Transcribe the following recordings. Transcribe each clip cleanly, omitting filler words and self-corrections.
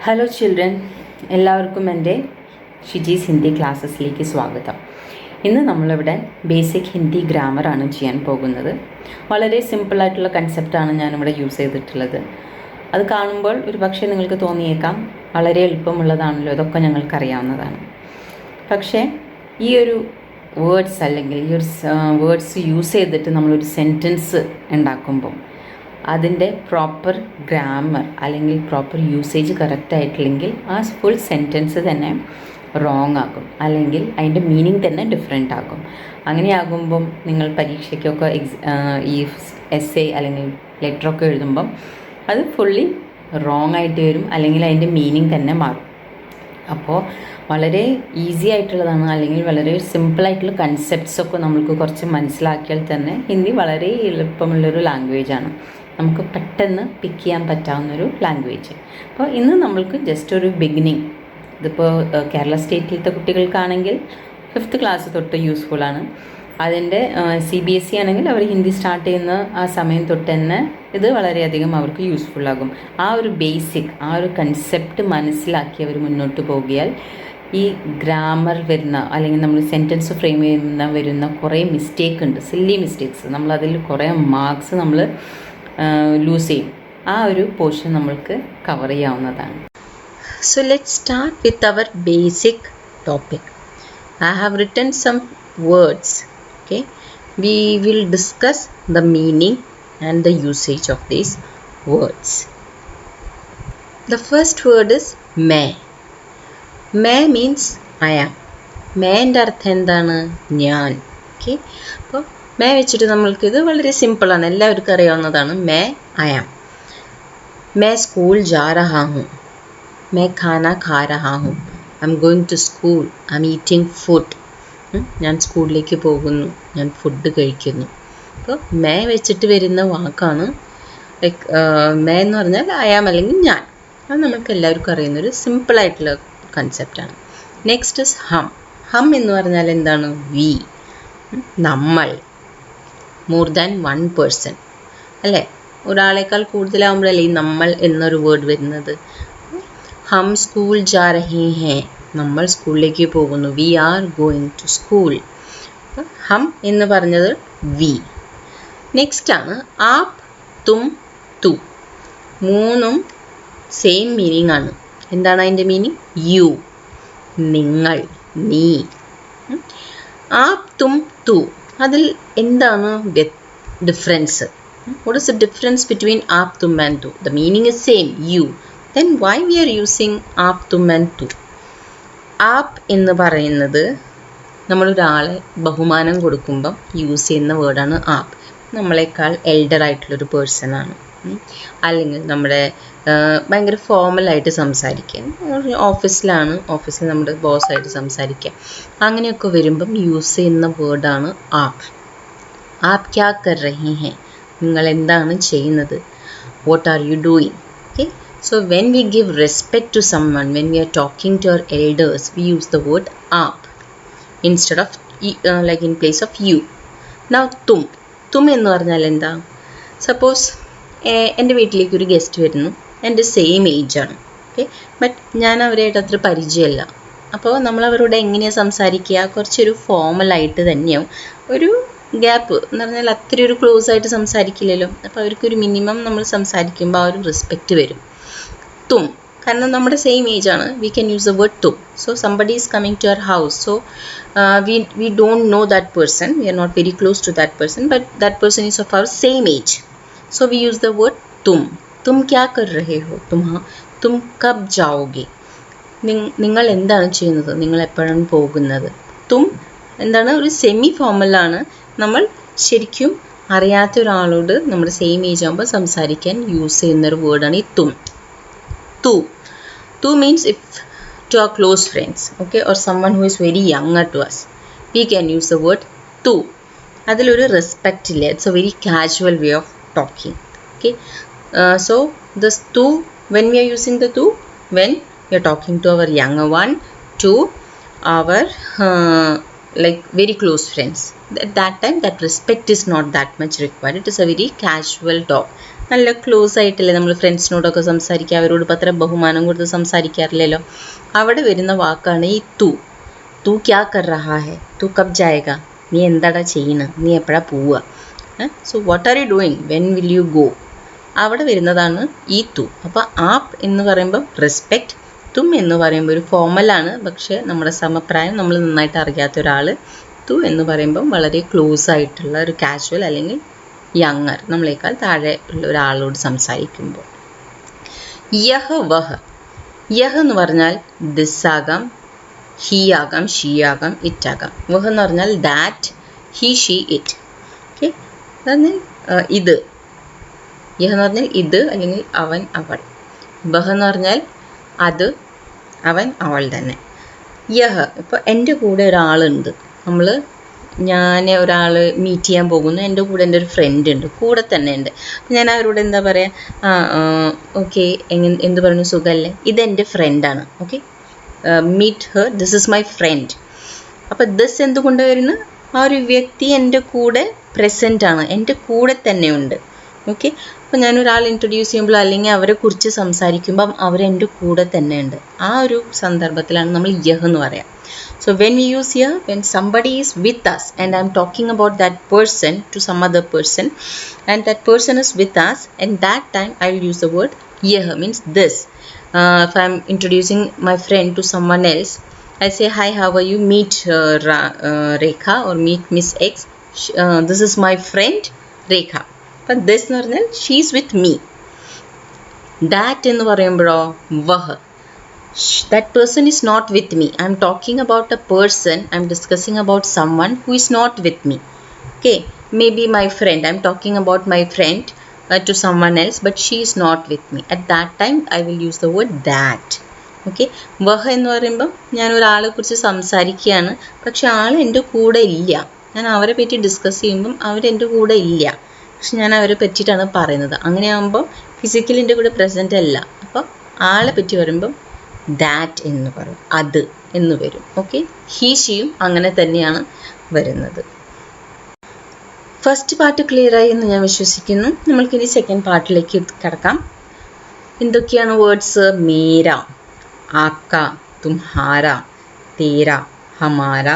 Hello children, എല്ലാവർക്കും എൻ്റെ ഷിജീസ് ഹിന്ദി ക്ലാസ്സസിലേക്ക് സ്വാഗതം. ഇന്ന് നമ്മളിവിടെ ബേസിക് ഹിന്ദി ഗ്രാമറാണ് ചെയ്യാൻ പോകുന്നത്. വളരെ സിമ്പിളായിട്ടുള്ള കൺസെപ്റ്റാണ് ഞാനിവിടെ യൂസ് ചെയ്തിട്ടുള്ളത്. അത് കാണുമ്പോൾ ഒരു പക്ഷേ നിങ്ങൾക്ക് തോന്നിയേക്കാം വളരെ എളുപ്പമുള്ളതാണല്ലോ, ഇതൊക്കെ ഞങ്ങൾക്കറിയാവുന്നതാണ്. പക്ഷേ ഈ ഒരു വേർഡ്സ് അല്ലെങ്കിൽ ഈ ഒരു വേർഡ്സ് യൂസ് ചെയ്തിട്ട് നമ്മളൊരു സെൻറ്റൻസ് ഉണ്ടാക്കുമ്പോൾ അതിൻ്റെ പ്രോപ്പർ ഗ്രാമർ അല്ലെങ്കിൽ പ്രോപ്പർ യൂസേജ് കറക്റ്റ് ആയിട്ടില്ലെങ്കിൽ ആ ഫുൾ സെൻറ്റൻസ് തന്നെ റോങ് ആകും, അല്ലെങ്കിൽ അതിൻ്റെ മീനിങ് തന്നെ ഡിഫറെൻ്റ് ആകും. അങ്ങനെയാകുമ്പം നിങ്ങൾ പരീക്ഷയ്ക്കൊക്കെ ഈ എസ്സേ അല്ലെങ്കിൽ ലെറ്ററൊക്കെ എഴുതുമ്പം അത് ഫുള്ളി റോങ് ആയിട്ട് വരും, അല്ലെങ്കിൽ അതിൻ്റെ മീനിങ് തന്നെ മാറും. അപ്പോൾ വളരെ ഈസി ആയിട്ടുള്ളതാണ്, അല്ലെങ്കിൽ വളരെ സിമ്പിളായിട്ടുള്ള കൺസെപ്റ്റ്സൊക്കെ നമുക്ക് കുറച്ച് മനസ്സിലാക്കിയാൽ തന്നെ ഹിന്ദി വളരെ എളുപ്പമുള്ളൊരു ലാംഗ്വേജാണ്. നമുക്ക് പെട്ടെന്ന് പിക്ക് ചെയ്യാൻ പറ്റാവുന്നൊരു ലാംഗ്വേജ്. അപ്പോൾ ഇന്ന് നമ്മൾക്ക് ജസ്റ്റ് ഒരു ബിഗിനിങ്, ഇതിപ്പോൾ കേരള സ്റ്റേറ്റിലത്തെ കുട്ടികൾക്കാണെങ്കിൽ 5th ക്ലാസ് തൊട്ട് യൂസ്ഫുള്ളാണ്. അതിൻ്റെ CBSE ആണെങ്കിൽ അവർ ഹിന്ദി സ്റ്റാർട്ട് ചെയ്യുന്ന ആ സമയം തൊട്ട് തന്നെ ഇത് വളരെയധികം അവർക്ക് യൂസ്ഫുള്ളാകും. ആ ഒരു ബേസിക്, ആ ഒരു കൺസെപ്റ്റ് മനസ്സിലാക്കി അവർ മുന്നോട്ട് പോകിയാൽ ഈ ഗ്രാമർ വരുന്ന അല്ലെങ്കിൽ നമ്മൾ സെൻറ്റൻസ് ഫ്രെയിം ചെയ്യുന്ന വരുന്ന കുറേ മിസ്റ്റേക്ക് ഉണ്ട്, സില്ലി മിസ്റ്റേക്സ്, നമ്മളതിൽ കുറേ മാർക്സ് നമ്മൾ ലൂസ് ചെയ്യും. ആ ഒരു പോർഷൻ നമ്മൾക്ക് കവർ ചെയ്യാവുന്നതാണ്. So let's start with our basic topic. I have written some words. Okay, we will discuss the meaning and the usage of these words. The first word is मैं. मैं means I am. मैൻ്റെ അർത്ഥം എന്താണ്? ഞാൻ. Okay, അപ്പോൾ मैं വെച്ചിട്ട് നമ്മൾക്കിത് വളരെ സിമ്പിളാണ്, എല്ലാവർക്കും അറിയാവുന്നതാണ്. मैं I am. मैं स्कूल जा रहा हूँ. मैं खाना खा रहा हूँ. I am going to school. I am eating food. ഞാൻ സ്കൂളിലേക്ക് പോകുന്നു, ഞാൻ ഫുഡ് കഴിക്കുന്നു. അപ്പോൾ मैं വെച്ചിട്ട് വരുന്ന വാക്കാണ് ലൈക്ക് मैं എന്ന് പറഞ്ഞാൽ I am അല്ലെങ്കിൽ ഞാൻ. അത് നമുക്ക് എല്ലാവർക്കും അറിയുന്നൊരു സിമ്പിളായിട്ടുള്ള കൺസെപ്റ്റാണ്. നെക്സ്റ്റ് ഇസ് ഹം. ഹം എന്ന് പറഞ്ഞാൽ എന്താണ്? വി, നമ്മൾ. മോർ ദാൻ 1 person, അല്ലേ? ഒരാളേക്കാൾ കൂടുതലാകുമ്പോഴല്ലേ ഈ നമ്മൾ എന്നൊരു വേർഡ് വരുന്നത്. ഹം സ്കൂൾ ജാ രഹേ ഹേ, നമ്മൾ സ്കൂളിലേക്ക് പോകുന്നു. We are going to school. ഹം എന്ന് പറഞ്ഞത് വി. നെക്സ്റ്റ് ആണ് ആപ്, തും, തു. മൂന്നും സെയിം മീനിങ് ആണ്. എന്താണ് അതിൻ്റെ മീനിങ്? യു, നിങ്ങൾ, നീ. ആപ്, തും, തു, അതിൽ എന്താണ് difference? What is the difference between aap, tum and tu? The meaning is same, you. Then why we are using aap, tum and tu? Aap എന്ന് പറയുന്നത് നമ്മളൊരാളെ ബഹുമാനം കൊടുക്കുമ്പം യൂസ് ചെയ്യുന്ന വേർഡാണ് ആപ്പ്. നമ്മളെക്കാൾ എൽഡർ ആയിട്ടുള്ളൊരു പേഴ്സണാണ്, അല്ലെങ്കിൽ നമ്മുടെ ഭയങ്കര ഫോമലായിട്ട് സംസാരിക്കുക, ഓഫീസിലാണ്, ഓഫീസിൽ നമ്മുടെ ബോസായിട്ട് സംസാരിക്കുക, അങ്ങനെയൊക്കെ വരുമ്പം യൂസ് ചെയ്യുന്ന വേർഡാണ് ആപ്പ്. ആപ്പ് ക്യാ കർ രഹി ഹേ, നിങ്ങൾ എന്താണ് ചെയ്യുന്നത്? What are you doing? Okay, so when we give respect to someone, when we are talking to our elders, we use the word ആപ്പ് instead of like in place of you. Now തും. തും എന്ന് പറഞ്ഞാൽ എന്താ? Suppose എൻ്റെ വീട്ടിലേക്ക് ഒരു guest വരുന്നു, എൻ്റെ സെയിം ഏജാണ്, ഓക്കെ, ബട്ട് ഞാൻ അവരായിട്ട് അത്ര പരിചയമല്ല. അപ്പോൾ നമ്മൾ അവരോട് എങ്ങനെയാണ് സംസാരിക്കുക? കുറച്ചൊരു ഫോമലായിട്ട് തന്നെയാവും. ഒരു ഗ്യാപ്പ് എന്ന് പറഞ്ഞാൽ അത്ര ഒരു ക്ലോസ് ആയിട്ട് സംസാരിക്കില്ലല്ലോ. അപ്പോൾ അവർക്കൊരു മിനിമം നമ്മൾ സംസാരിക്കുമ്പോൾ ആ ഒരു റെസ്പെക്റ്റ് വരും. തും, കാരണം നമ്മുടെ സെയിം ഏജ് ആണ്, we can use the word തും. So somebody is coming to our house, so we don't know that person, we are not very close to that person, but that person is of our same age, so we use the word tum. tum kya kar rahe ho, tum kab jaoge, നിങ്ങൾ എന്താണ് ചെയ്യുന്നത്, നിങ്ങൾ എപ്പോഴാണ് പോകുന്നത്. തും എന്താണ്? ഒരു semi ഫോമലാണ്. നമ്മൾ ശരിക്കും അറിയാത്ത ഒരാളോട് നമ്മുടെ സെയിം ഏജ് ആകുമ്പോൾ സംസാരിക്കാൻ യൂസ് ചെയ്യുന്നൊരു വേർഡാണ് ഈ തും. തു. തു means if to our close friends, okay, or someone who is very younger to us, we can use the word tu. അതിലൊരു റെസ്പെക്റ്റ് ഇല്ല, it's A very casual way of talking. Okay, so this tu, when we are using the tu, when we are talking to our younger one, to our like very close friends, at that time that respect is not that much required. It is a very casual talk. നല്ല close ആയിട്ടല്ലേ നമ്മൾ ഫ്രണ്ട്സിനോടൊക്കെ സംസാരിക്കുക, അവരോട് അത്ര ബഹുമാനം കൊടുത്ത് സംസാരിക്കാറില്ലല്ലോ. അവിടെ വരുന്ന വാക്കാണ് ഈ തു. തു ക്യാ കർ റഹാ ഹെ, തു കബ് ജായേഗ, നീ എന്താടാ ചെയ്യുന്നത്, നീ എപ്പോഴാ പോവുക, so what are you doing, when will you go, അവിടെ വരുന്നതാണ് ഈ തു. അപ്പോൾ ആപ്പ് എന്ന് പറയുമ്പോൾ റെസ്പെക്റ്റ്, തും എന്ന് പറയുമ്പോൾ ഒരു ഫോമലാണ്, പക്ഷേ നമ്മുടെ സമപ്രായം നമ്മൾ നന്നായിട്ട് അറിയാത്ത ഒരാൾ. തു എന്ന് പറയുമ്പം വളരെ ക്ലോസ് ആയിട്ടുള്ള ഒരു കാഷ്വൽ അല്ലെങ്കിൽ യങ്ങർ, നമ്മളെക്കാൾ താഴെ ഉള്ള ഒരാളോട് സംസാരിക്കുമ്പോൾ. യഹ് വഹ്. യഹ് എന്ന് പറഞ്ഞാൽ ദിസ് ആകാം, ഹി ആകാം, ഷീ ആകാം, ഇറ്റ് ആകാം. വഹ് എന്ന് പറഞ്ഞാൽ that, he, she, it. Okay, അതാണ് ഇത്. യഹ് എന്ന് പറഞ്ഞാൽ ഇത് അല്ലെങ്കിൽ അവൻ, അവൾ. വഹ് എന്ന് പറഞ്ഞാൽ അത്, അവൻ, അവൾ തന്നെ. യഹ്, ഇപ്പോൾ എൻ്റെ കൂടെ ഒരാളുണ്ട്, ഞാൻ ഒരാൾ മീറ്റ് ചെയ്യാൻ പോകുന്നു, എൻ്റെ കൂടെ എൻ്റെ ഒരു ഫ്രണ്ട് ഉണ്ട്, കൂടെ തന്നെ ഉണ്ട്. ഞാൻ അവരോട് എന്താ പറയുക, ഓക്കെ എന്ത് പറഞ്ഞു, സുഖമല്ലേ, ഇതെൻ്റെ ഫ്രണ്ടാണ്, okay, meet her, this is my friend. അപ്പോൾ ദിസ് എന്തുകൊണ്ട് വരുന്നു, ആ ഒരു വ്യക്തി എൻ്റെ കൂടെ പ്രസൻ്റ് ആണ്, എൻ്റെ കൂടെ തന്നെ ഉണ്ട്. ഓക്കെ, അപ്പോൾ ഞാനൊരാൾ ഇൻട്രൊഡ്യൂസ് ചെയ്യുമ്പോൾ അല്ലെങ്കിൽ അവരെക്കുറിച്ച് സംസാരിക്കുമ്പം അവരെൻ്റെ കൂടെ തന്നെ ഉണ്ട്. ആ ഒരു സന്ദർഭത്തിലാണ് നമ്മൾ യഹ് എന്ന് പറയാം. So when we use here, when somebody is with us and I'm talking about that person to some other person and that person is with us, and that time I will use the word yah, means this. If I'm introducing my friend to someone else, I say, hi, how are you, meet Rekha or meet Miss X, this is my friend Rekha. But this എന്ന് പറഞ്ഞാൽ she is with me. That എന്ന് പറയുമ്പോഴോ വഹ്, that person is not with me. I'm talking about a person, I'm discussing about someone who is not with me. Okay, maybe my friend, I'm talking about my friend to someone else, but she is not with me. At that time I will use the word that. Okay, വഹ് എന്ന് പറയുമ്പം ഞാൻ ഒരാളെ കുറിച്ച് സംസാരിക്കുകയാണ്, പക്ഷെ ആൾ എൻ്റെ കൂടെ ഇല്ല, ഞാൻ അവരെ പറ്റി ഡിസ്കസ് ചെയ്യുമ്പം അവരെൻ്റെ കൂടെ ഇല്ല, പക്ഷെ ഞാൻ അവരെ പറ്റിയിട്ടാണ് പറയുന്നത്. അങ്ങനെയാകുമ്പോൾ ഫിസിക്കലി എൻ്റെ കൂടെ പ്രസൻ്റ് അല്ല, അപ്പോൾ ആളെ പറ്റി പറയുമ്പം ദാറ്റ് എന്ന് പറയും, അത് എന്ന് വരും. ഓക്കെ, ഹി, ഷിയും അങ്ങനെ തന്നെയാണ് വരുന്നത്. ഫസ്റ്റ് പാർട്ട് ക്ലിയർ ആയി എന്ന് ഞാൻ വിശ്വസിക്കുന്നു. നമ്മൾക്കിനി സെക്കൻഡ് പാർട്ടിലേക്ക് കിടക്കാം. എന്തൊക്കെയാണ് വേർഡ്സ്? മേര, ആക്ക, തുംഹാര, തേര, ഹമാര,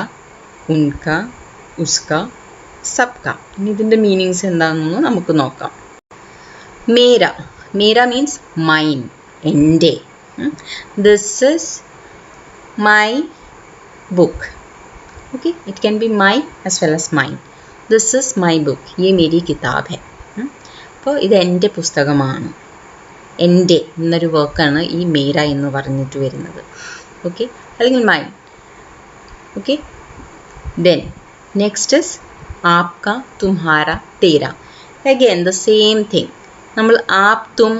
ഉൻക, ഉസ്ക, സബ്ക. ഇനി ഇതിൻ്റെ മീനിങ്സ് എന്താണെന്ന് നമുക്ക് നോക്കാം. മേര, മേര മീൻസ് മൈൻ, എൻ്റെ. This is my book. Okay, it can be my as well as mine. This is my book. ये मेरी किताब है. അപ്പോൾ ഇത് എൻ്റെ പുസ്തകമാണ്. എൻ്റെ എന്നൊരു വർക്കാണ് ഈ മേര എന്ന് പറഞ്ഞിട്ട് വരുന്നത്. ഓക്കെ, അല്ലെങ്കിൽ mine. Okay, then next is आपका, तुम्हारा, तेरा. Again the same thing. നമ്മൾ आप, तुम,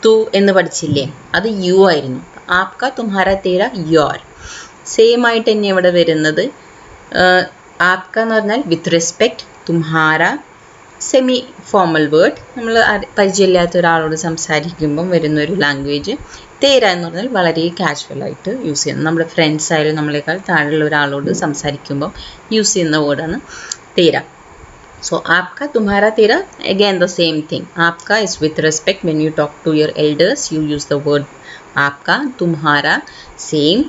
തു എന്ന് പഠിച്ചില്ലേ, അത് യു ആയിരുന്നു. ആപ്ക, തുമ്ഹാര, തേര, യോർ. സെയിം ആയിട്ട് തന്നെ ഇവിടെ വരുന്നത്. ആപ്ക എന്ന് പറഞ്ഞാൽ വിത്ത് റെസ്പെക്റ്റ്, തുമ്ഹാര സെമി ഫോമൽ വേർഡ്, നമ്മൾ പരിചയമില്ലാത്ത ഒരാളോട് സംസാരിക്കുമ്പം വരുന്നൊരു ലാംഗ്വേജ്. തേര എന്ന് പറഞ്ഞാൽ വളരെ കാഷ്വലായിട്ട് യൂസ് ചെയ്യുന്നത്, നമ്മുടെ ഫ്രണ്ട്സ് ആയാലും നമ്മളെക്കാൾ താഴെയുള്ള ഒരാളോട് സംസാരിക്കുമ്പം യൂസ് ചെയ്യുന്ന വേർഡാണ് തേര. So आपका, तुम्हारा, तेरा, again the same thing. आपका is with respect, when you talk to your elders you use the word आपका. तुम्हारा same,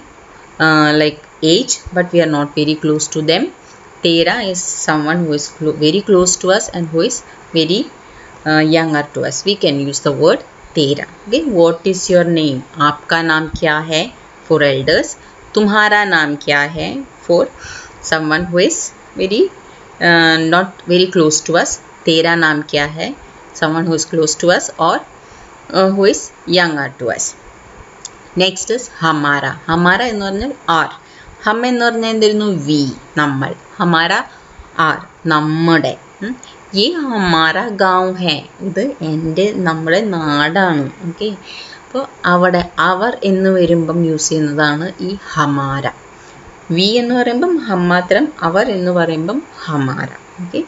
like age, but we are not very close to them. तेरा is someone who is very close to us and who is very younger to us. We can use the word तेरा. Okay, what is your name? आपका नाम क्या है for elders. तुम्हारा नाम क्या है for someone who is very not very close to us. तेरा नाम क्या है, someone who is close to us or who is younger to us. Next is हमारा. हमारा എന്ന് പറഞ്ഞാൽ ആർ. ഹം എന്ന് പറഞ്ഞാൽ എന്തായിരുന്നു? വി, നമ്മൾ. ഹമാര ആർ, നമ്മുടെ. ये हमारा गाँव है, ഇത് എൻ്റെ, നമ്മുടെ നാടാണ്. ഓക്കെ, അപ്പോൾ അവിടെ അവർ എന്ന് വരുമ്പം യൂസ് ചെയ്യുന്നതാണ് ഈ ഹമാര. വി എന്ന് പറയുമ്പം ഹം മാത്രം, അവർ എന്ന് പറയുമ്പം ഹമാര. ഓക്കെ,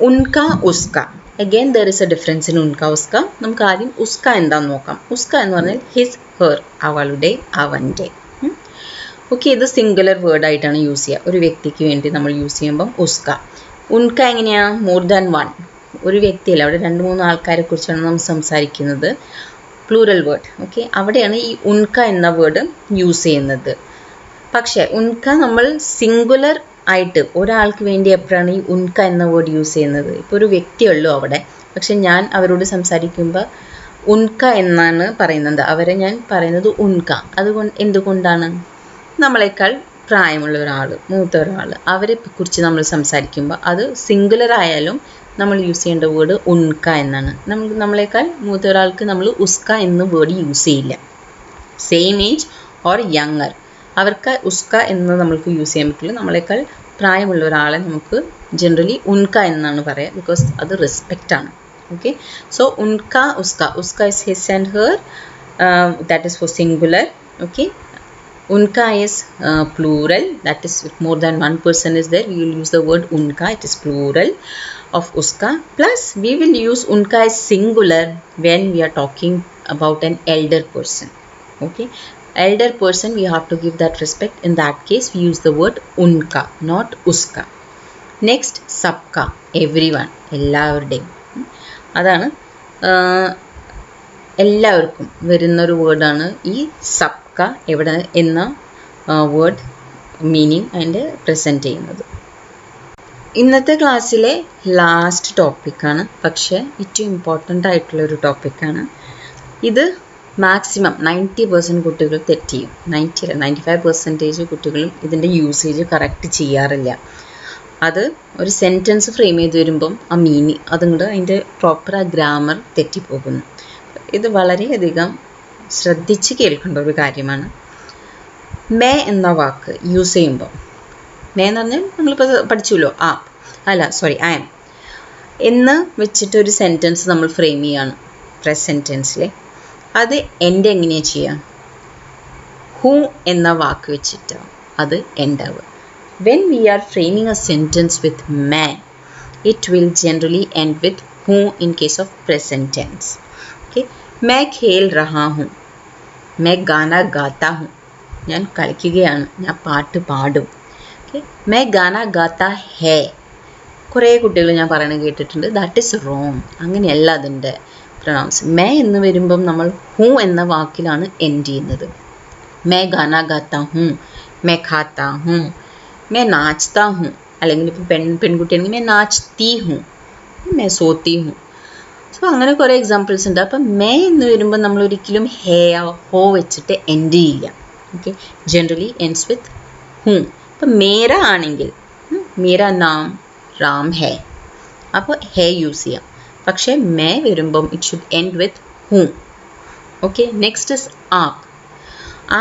ഉൻക, ഉസ്ക. Again there is a difference in ഉൻക, ഉസ്ക. നമുക്ക് ആദ്യം ഉസ്ക എന്താന്ന് നോക്കാം. ഉസ്ക എന്ന് പറഞ്ഞാൽ ഹിസ്, ഹെർ, അവളുടെ, അവൻ്റെ. ഓക്കെ, ഇത് സിംഗുലർ വേർഡായിട്ടാണ് യൂസ് ചെയ്യുക. ഒരു വ്യക്തിക്ക് വേണ്ടി നമ്മൾ യൂസ് ചെയ്യുമ്പം ഉസ്ക. ഉൻക എങ്ങനെയാണ്? More than one. ഒരു വ്യക്തിയല്ല, അവിടെ 2-3 ആൾക്കാരെ കുറിച്ചാണ് നമ്മൾ സംസാരിക്കുന്നത്, പ്ലൂറൽ വേർഡ്. ഓക്കെ, അവിടെയാണ് ഈ ഉൻക എന്ന വേർഡ് യൂസ് ചെയ്യുന്നത്. പക്ഷേ ഉൻക നമ്മൾ സിംഗുലർ ആയിട്ട് ഒരാൾക്ക് വേണ്ടി എപ്പോഴാണ് ഈ ഉൻക എന്ന വേർഡ് യൂസ് ചെയ്യുന്നത്? ഇപ്പോൾ ഒരു വ്യക്തിയുള്ളൂ അവിടെ, പക്ഷെ ഞാൻ അവരോട് സംസാരിക്കുമ്പോൾ ഉൻക എന്നാണ് പറയുന്നത്. അവരെ ഞാൻ പറയുന്നത് ഉൻക. എന്തുകൊണ്ടാണ്? നമ്മളെക്കാൾ പ്രായമുള്ള ഒരാൾ, മൂത്ത ഒരാൾ, അവരെ കുറിച്ച് നമ്മൾ സംസാരിക്കുമ്പോൾ അത് സിംഗുലർ ആയാലും നമ്മൾ യൂസ് ചെയ്യേണ്ട വേർഡ് ഉൻക എന്നാണ്. നമ്മളെക്കാൾ മൂത്ത ഒരാൾക്ക് നമ്മൾ ഉസ്ക എന്ന വേർഡ് യൂസ് ചെയ്യില്ല. സെയിം ഏജ് ഓർ യങ്ങർ, അവർക്ക് ഉസ്ക എന്ന് നമ്മൾക്ക് യൂസ് ചെയ്യാൻ പറ്റില്ല. നമ്മളെക്കാൾ പ്രായമുള്ള ഒരാളെ നമുക്ക് ജനറലി ഉൻക എന്നാണ് പറയുക, ബിക്കോസ് അത് റെസ്പെക്റ്റ് ആണ്. ഓക്കെ, സോ ഉൻക, ഉസ്ക is his and her, that is for singular. Okay, unka is plural, that is if more than one person is there, we will use the word unka, it is plural of uska. Plus we will use unka as singular when we are talking about an elder person. Okay, elder person, we have to give that respect. In that case we use the word unka, not uska. Next, sabka, everyone, എല്ലാവരുടെയും. അതാണ് എല്ലാവർക്കും വരുന്നൊരു വേർഡാണ് ഈ Sabkha എവിടെ എന്ന word meaning അതിൻ്റെ present ചെയ്യുന്നത്. ഇന്നത്തെ ക്ലാസ്സിലെ ലാസ്റ്റ് ടോപ്പിക്കാണ്, പക്ഷേ ഏറ്റവും ഇമ്പോർട്ടൻ്റ് ആയിട്ടുള്ളൊരു ടോപ്പിക്കാണ് ഇത്. മാക്സിമം 90% കുട്ടികൾ തെറ്റ് ചെയ്യും. 95% കുട്ടികളും ഇതിൻ്റെ യൂസേജ് കറക്റ്റ് ചെയ്യാറില്ല. അത് ഒരു സെൻറ്റൻസ് ഫ്രെയിം ചെയ്ത് വരുമ്പം ആ മീനിങ് അതുകൊണ്ട് അതിൻ്റെ പ്രോപ്പർ ആ ഗ്രാമർ തെറ്റിപ്പോകുന്നു. ഇത് വളരെയധികം ശ്രദ്ധിച്ച് കേൾക്കേണ്ട ഒരു കാര്യമാണ്. മേ എന്ന വാക്ക് യൂസ് ചെയ്യുമ്പോൾ, മേ എന്ന് പറഞ്ഞാൽ നമ്മളിപ്പോൾ പഠിച്ചുല്ലോ, ഐ എം എന്ന് വെച്ചിട്ട് ഒരു സെൻറ്റൻസ് നമ്മൾ ഫ്രെയിം ചെയ്യാണ് പ്രസൻറ്റ് ടെൻസിൽ. അത് എൻ്റെ എങ്ങനെയാണ് ചെയ്യുക? ഹൂ എന്ന വാക്ക് വെച്ചിട്ട് അത് എൻ്റെ ആവുക. When we are framing a sentence with मैं, it will generally end with हूँ in case of present tense. Okay, मैं खेल रहा हूँ, मैं गाना गाता हूँ, ഞാൻ കളിക്കുകയാണ്, ഞാൻ പാട്ട് പാടും. Okay, मैं गाना गाता है, കുറേ കുട്ടികൾ ഞാൻ പറയണത് കേട്ടിട്ടുണ്ട്. That is wrong. അങ്ങനെയല്ല അതിൻ്റെ പ്രൊനൗൺസ്. മേ എന്ന് വരുമ്പം നമ്മൾ ഹൂ എന്ന വാക്കിലാണ് എൻഡ് ചെയ്യുന്നത്. मैं गाना गाता हूँ, मैं खाता हूँ, मैं नाचता हूँ, അല്ലെങ്കിൽ ഇപ്പോൾ പെൺകുട്ടിയാണെങ്കിൽ मैं नाचती हूँ, मैं सोती हूँ. സോ അങ്ങനെ കുറേ എക്സാമ്പിൾസ് ഉണ്ട്. അപ്പം മേ എന്ന് വരുമ്പോൾ നമ്മൾ ഒരിക്കലും ഹോ വെച്ചിട്ട് എൻഡ് ചെയ്യില്ല. Okay, generally ends with who. ഇപ്പം മേര ആണെങ്കിൽ മേര നാം റാം ഹേ, അപ്പോൾ ഹേ യൂസ് ചെയ്യാം. പക്ഷേ മേ വരുമ്പം ഇറ്റ് ഷുഡ് എൻഡ് വിത്ത് ഹൂ. ഓക്കെ, നെക്സ്റ്റ് ഇസ് ആപ്പ്.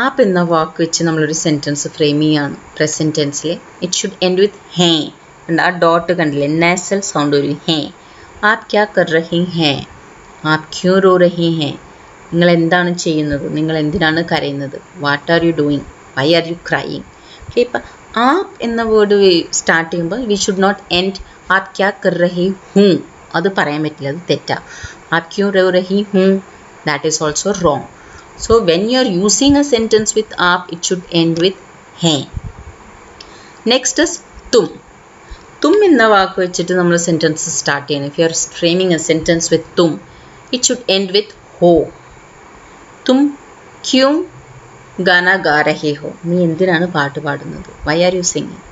ആപ്പ് എന്ന വാക്ക് വെച്ച് നമ്മളൊരു സെൻറ്റൻസ് ഫ്രെയിം ചെയ്യാണ് പ്രസൻറ്റ് ടെൻസിൽ. ഇറ്റ് ഷുഡ് എൻഡ് വിത്ത് ഹേ. ആ ഡോട്ട് കണ്ടില്ലേ, നാസൽ സൗണ്ട് വരും. ഹേ. ആപ്പ് ക്യാ കർ റഹി ഹേ, ആപ്പ് ക്യൂ റോ റഹി ഹേ, നിങ്ങൾ എന്താണ് ചെയ്യുന്നത്, നിങ്ങൾ എന്തിനാണ് കരയുന്നത്, what are you doing, why are you crying. Okay, ഇപ്പം ആപ്പ് എന്ന വേർഡ് സ്റ്റാർട്ട് ചെയ്യുമ്പോൾ വി ഷുഡ് നോട്ട് എൻഡ് ആപ്പ് ക്യാ കർ റഹി ഹൂ. അത് പറയാൻ പറ്റില്ല, അത് തെറ്റാ. ആപ്പ് ക്യൂ റോ റഹി ഹൂ, that is also wrong. So when you are using a sentence with aap, it should end with hai. Next is tum. Tum enna vaak vechittu nammal sentence start cheyana. If you are framing a sentence with tum, it should end with ho. Tum kyun gana ga rahe ho, nee endinanu paattu paadunathu, why are you singing?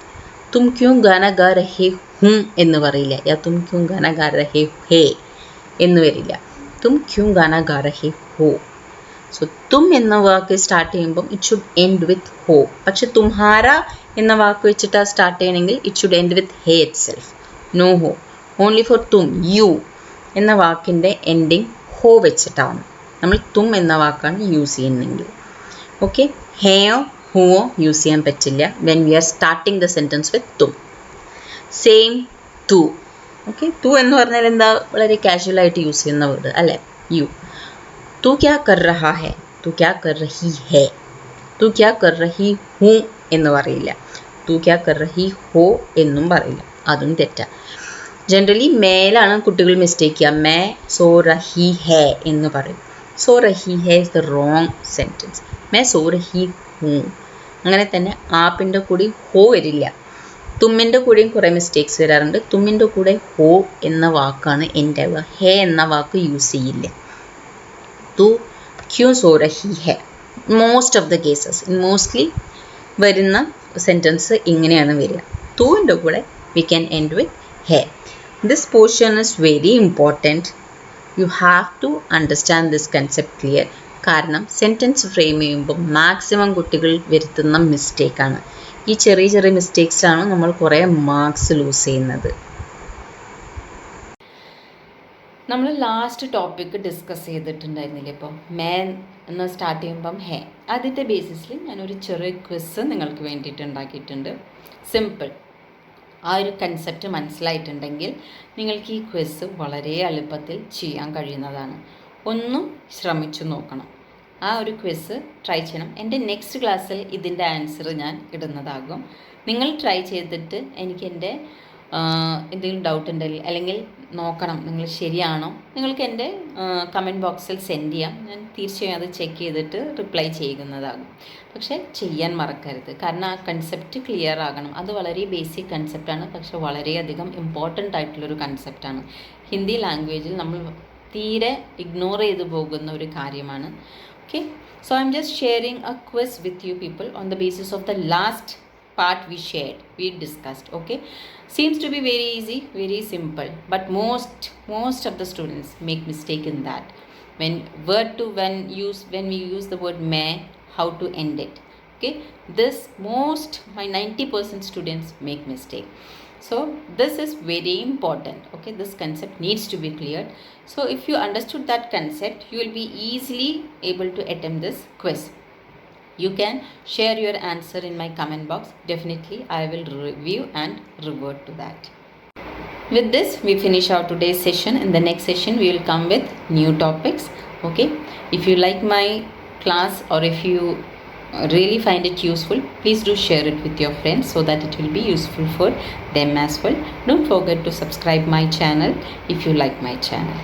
Tum kyun gana ga rahe hu ennu parayilla, ya tum kyun gana ga rahe he ennu varilla. Tum kyun gana ga rahe ho. So തും എന്ന വാക്ക് start ചെയ്യുമ്പം it should end with ഹോ. പക്ഷെ തുംഹാര എന്ന വാക്ക് വെച്ചിട്ട് സ്റ്റാർട്ട് ചെയ്യണമെങ്കിൽ ഇറ്റ് ഷുഡ് എൻഡ് വിത്ത് ഹേ ഇറ്റ് സെൽഫ്, നോ ഹോ. ഓൺലി ഫോർ തും, യു എന്ന വാക്കിൻ്റെ എൻഡിങ് ഹോ വെച്ചിട്ടാണ്. നമ്മൾ തും എന്ന വാക്കാണ് യൂസ് ചെയ്യുന്നതെങ്കിൽ. ഓക്കെ, ഹേയോ ഹൂവോ യൂസ് ചെയ്യാൻ പറ്റില്ല when we R starting the sentence with തും. സെയിം തു. ഓക്കെ, തു എന്ന് പറഞ്ഞാൽ എന്താ, വളരെ കാഷ്വലായിട്ട് യൂസ് ചെയ്യുന്ന വേർഡ് അല്ലേ, യു. तू क्या कर रहा है, तू क्या कर रही है, तू क्या कर रही हूँ എന്ന് പറയില്ല. तू क्या कर रही हो എന്നും പറയില്ല, അതും തെറ്റാ. ജനറലി മേലാണ് കുട്ടികൾ മിസ്റ്റേക്ക് ചെയ്യുക. മേ സോ റഹി ഹേ എന്ന് പറയും. സോ റഹി ഹേ ഇസ് ദ റോങ് സെൻറ്റൻസ്. മേ സോ റഹി ഹൂ. അങ്ങനെ തന്നെ ആപ്പിൻ്റെ കൂടി ഹോ വരില്ല. തുമ്മിൻ്റെ കൂടെയും കുറേ മിസ്റ്റേക്സ് വരാറുണ്ട്. തുമ്മിൻ്റെ കൂടെ ഹോ എന്ന വാക്കാണ് എൻ്റെ ഉള്ള, ഹേ എന്ന വാക്ക് യൂസ് ചെയ്യില്ല. തു ക്യൂ സോ രഹി ഹെ. Most of the cases, mostly വരുന്ന സെൻറ്റൻസ് ഇങ്ങനെയാണ് വരിക. തുവിൻ്റെ കൂടെ വി ക്യാൻ എൻഡ് വിത്ത് ഹെ. This portion is very important. You have to understand this concept clear. കാരണം സെൻറ്റൻസ് ഫ്രെയിം ചെയ്യുമ്പോൾ മാക്സിമം കുട്ടികൾ വരുത്തുന്ന മിസ്റ്റേക്കാണ് ഈ ചെറിയ ചെറിയ മിസ്റ്റേക്സാണ് നമ്മൾ കുറേ മാർക്സ് ലൂസ് ചെയ്യുന്നത്. നമ്മൾ ലാസ്റ്റ് ടോപ്പിക്ക് ഡിസ്കസ് ചെയ്തിട്ടുണ്ടായിരുന്നില്ലേ? ഇപ്പോൾ മേൻ എന്ന് സ്റ്റാർട്ട് ചെയ്യുമ്പം ഹേ, അതിൻ്റെ ബേസിസിൽ ഞാനൊരു ചെറിയ ക്വിസ് നിങ്ങൾക്ക് വേണ്ടിയിട്ട് ഉണ്ടാക്കിയിട്ടുണ്ട്. സിമ്പിൾ. ആ ഒരു കൺസെപ്റ്റ് മനസ്സിലായിട്ടുണ്ടെങ്കിൽ നിങ്ങൾക്ക് ഈ ക്വിസ് വളരെ എളുപ്പത്തിൽ ചെയ്യാൻ കഴിയുന്നതാണ്. ഒന്നും ശ്രമിച്ചു നോക്കണം. ആ ഒരു ക്വിസ് ട്രൈ ചെയ്യണം. എൻ്റെ നെക്സ്റ്റ് ക്ലാസ്സിൽ ഇതിൻ്റെ ആൻസർ ഞാൻ ഇടുന്നതാകും. നിങ്ങൾ ട്രൈ ചെയ്തിട്ട് എനിക്ക് എൻ്റെ എന്തെങ്കിലും ഡൗട്ട് ഉണ്ടെങ്കിൽ അല്ലെങ്കിൽ നോക്കണം നിങ്ങൾ ശരിയാണോ, നിങ്ങൾക്ക് എൻ്റെ കമൻറ്റ് ബോക്സിൽ സെൻഡ് ചെയ്യാം. ഞാൻ തീർച്ചയായും അത് ചെക്ക് ചെയ്തിട്ട് റിപ്ലൈ ചെയ്യുന്നതാകും. പക്ഷേ ചെയ്യാൻ മറക്കരുത്. കാരണം ആ കൺസെപ്റ്റ് ക്ലിയർ ആകണം. അത് വളരെ ബേസിക് കൺസെപ്റ്റാണ്, പക്ഷെ വളരെയധികം ഇമ്പോർട്ടൻ്റ് ആയിട്ടുള്ളൊരു കൺസെപ്റ്റാണ്. ഹിന്ദി ലാംഗ്വേജിൽ നമ്മൾ തീരെ ഇഗ്നോർ ചെയ്തു പോകുന്ന ഒരു കാര്യമാണ്. Okay, so I'm just sharing a quiz with you people on the basis of the last part we discussed. Okay, seems to be very easy, very simple, but most of the students make mistake in that. When we use the word may, how to end it. Okay, this my 90% students make mistake. So this is very important. Okay, this concept needs to be cleared. So if you understood that concept, you will be easily able to attempt this quiz. You can share your answer in my comment box. Definitely I will review and revert to that. With this we finish our today's session. In the next session we will come with new topics. Okay, if you like my class or if you really find it useful, please do share it with your friends so that it will be useful for them as well. Don't forget to subscribe my channel if you like my channel.